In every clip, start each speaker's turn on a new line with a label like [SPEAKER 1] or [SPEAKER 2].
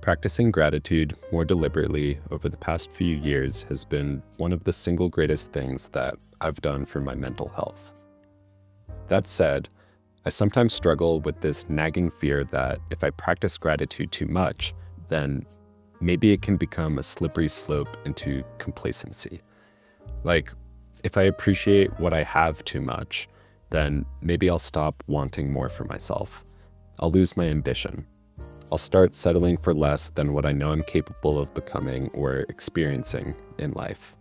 [SPEAKER 1] Practicing gratitude more deliberately over the past few years has been one of the single greatest things that I've done for my mental health. That said, I sometimes struggle with this nagging fear that if I practice gratitude too much, then maybe it can become a slippery slope into complacency. Like, if I appreciate what I have too much, then maybe I'll stop wanting more for myself. I'll lose my ambition. I'll start settling for less than what I know I'm capable of becoming or experiencing in life.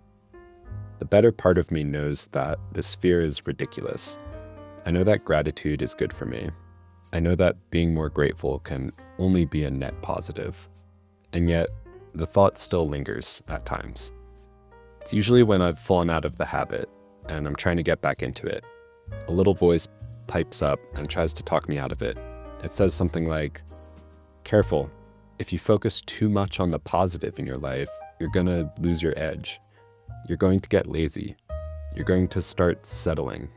[SPEAKER 1] The better part of me knows that this fear is ridiculous. I know that gratitude is good for me. I know that being more grateful can only be a net positive. And yet, the thought still lingers at times. It's usually when I've fallen out of the habit and I'm trying to get back into it. A little voice pipes up and tries to talk me out of it. It says something like, "Careful, if you focus too much on the positive in your life, you're gonna lose your edge. You're going to get lazy. You're going to start settling.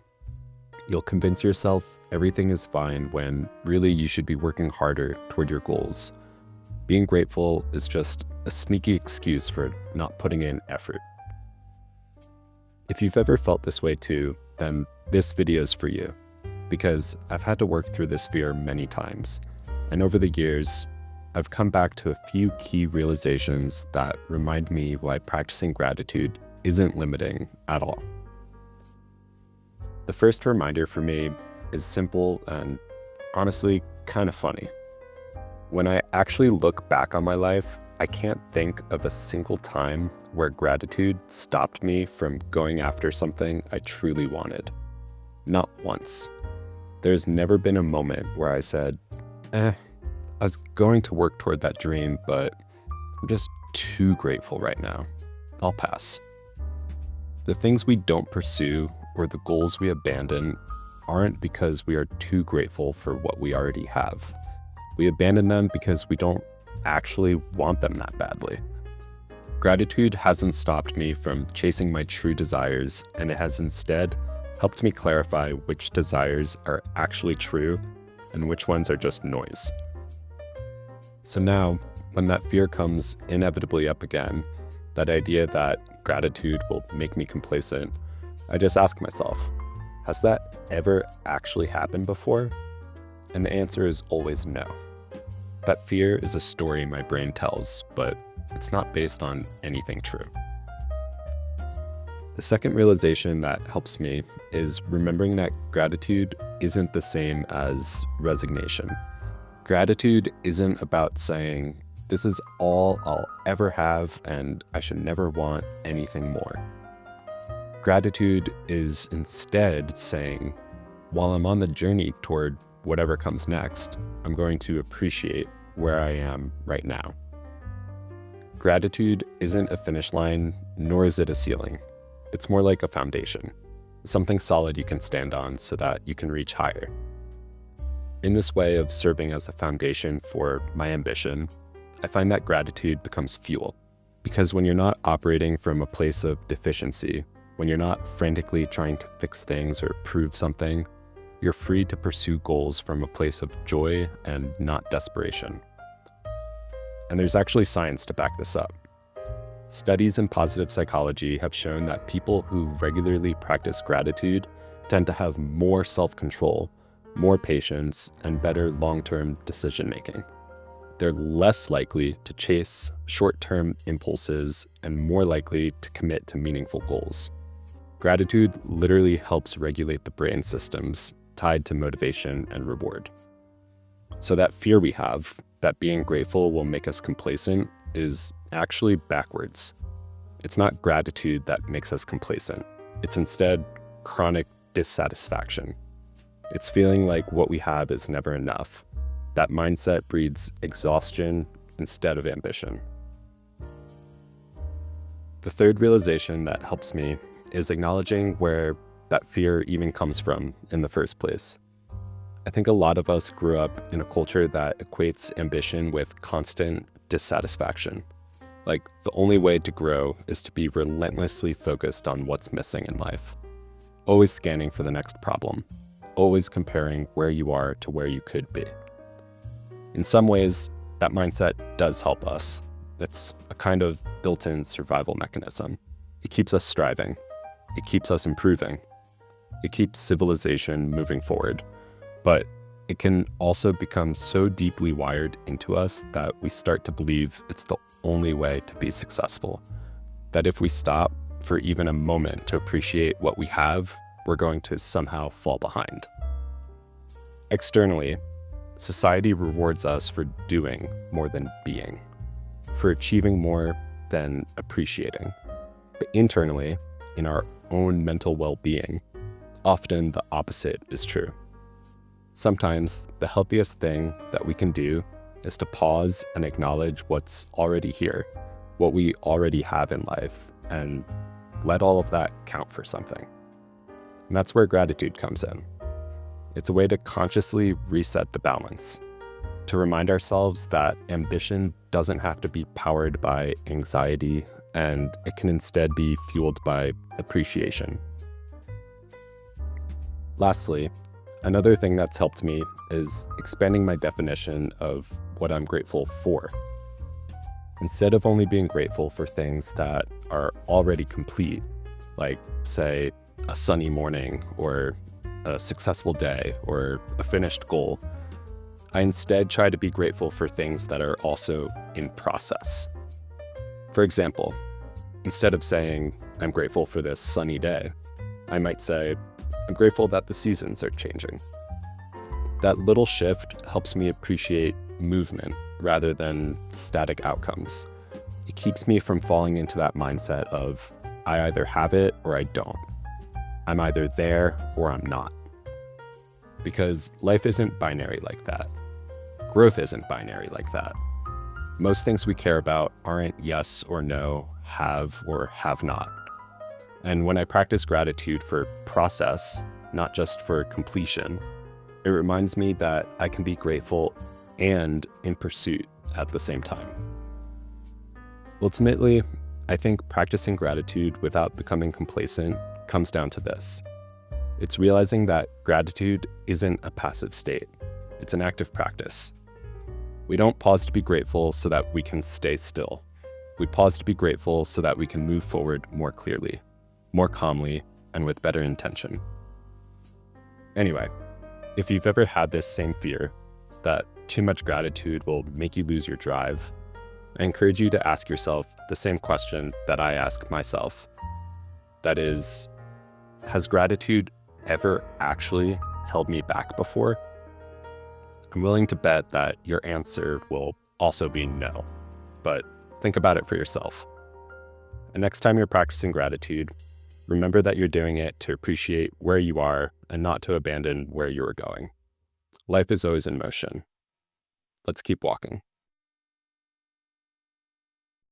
[SPEAKER 1] You'll convince yourself everything is fine when really you should be working harder toward your goals. Being grateful is just a sneaky excuse for not putting in effort." If you've ever felt this way too, then this video is for you, because I've had to work through this fear many times. And over the years, I've come back to a few key realizations that remind me why practicing gratitude isn't limiting at all. The first reminder for me is simple and honestly kind of funny. When I actually look back on my life, I can't think of a single time where gratitude stopped me from going after something I truly wanted. Not once. There's never been a moment where I said, I was going to work toward that dream, but I'm just too grateful right now. I'll pass. The things we don't pursue or the goals we abandon aren't because we are too grateful for what we already have. We abandon them because we don't actually want them that badly. Gratitude hasn't stopped me from chasing my true desires, and it has instead helped me clarify which desires are actually true and which ones are just noise. So now, when that fear comes inevitably up again, that idea that gratitude will make me complacent, I just ask myself, has that ever actually happened before? And the answer is always no. That fear is a story my brain tells, but it's not based on anything true. The second realization that helps me is remembering that gratitude isn't the same as resignation. Gratitude isn't about saying, "This is all I'll ever have and I should never want anything more." Gratitude is instead saying, while I'm on the journey toward whatever comes next, I'm going to appreciate where I am right now. Gratitude isn't a finish line, nor is it a ceiling. It's more like a foundation, something solid you can stand on so that you can reach higher. In this way of serving as a foundation for my ambition, I find that gratitude becomes fuel. Because when you're not operating from a place of deficiency, when you're not frantically trying to fix things or prove something, you're free to pursue goals from a place of joy and not desperation. And there's actually science to back this up. Studies in positive psychology have shown that people who regularly practice gratitude tend to have more self-control, more patience, and better long-term decision-making. They're less likely to chase short-term impulses and more likely to commit to meaningful goals. Gratitude literally helps regulate the brain systems tied to motivation and reward. So that fear we have, that being grateful will make us complacent, is actually backwards. It's not gratitude that makes us complacent. It's instead chronic dissatisfaction. It's feeling like what we have is never enough. That mindset breeds exhaustion instead of ambition. The third realization that helps me is acknowledging where that fear even comes from in the first place. I think a lot of us grew up in a culture that equates ambition with constant dissatisfaction. Like, the only way to grow is to be relentlessly focused on what's missing in life. Always scanning for the next problem. Always comparing where you are to where you could be. In some ways, that mindset does help us. It's a kind of built-in survival mechanism. It keeps us striving. It keeps us improving. It keeps civilization moving forward. But it can also become so deeply wired into us that we start to believe it's the only way to be successful. That if we stop for even a moment to appreciate what we have, we're going to somehow fall behind. Externally, society rewards us for doing more than being, for achieving more than appreciating. But internally, in our own mental well-being, often the opposite is true. Sometimes the healthiest thing that we can do is to pause and acknowledge what's already here, what we already have in life, and let all of that count for something. And that's where gratitude comes in. It's a way to consciously reset the balance, to remind ourselves that ambition doesn't have to be powered by anxiety, and it can instead be fueled by appreciation. Lastly, another thing that's helped me is expanding my definition of what I'm grateful for. Instead of only being grateful for things that are already complete, like, say, a sunny morning or a successful day or a finished goal, I instead try to be grateful for things that are also in process. For example, instead of saying, I'm grateful for this sunny day, I might say, I'm grateful that the seasons are changing. That little shift helps me appreciate movement rather than static outcomes. It keeps me from falling into that mindset of, I either have it or I don't. I'm either there or I'm not. Because life isn't binary like that. Growth isn't binary like that. Most things we care about aren't yes or no, have or have not. And when I practice gratitude for process, not just for completion, it reminds me that I can be grateful and in pursuit at the same time. Ultimately, I think practicing gratitude without becoming complacent comes down to this. It's realizing that gratitude isn't a passive state. It's an active practice. We don't pause to be grateful so that we can stay still. We pause to be grateful so that we can move forward more clearly, more calmly, and with better intention. Anyway, if you've ever had this same fear, that too much gratitude will make you lose your drive, I encourage you to ask yourself the same question that I ask myself. That is, has gratitude ever actually held me back before? I'm willing to bet that your answer will also be no, but think about it for yourself. And next time you're practicing gratitude, remember that you're doing it to appreciate where you are and not to abandon where you are going. Life is always in motion. Let's keep walking.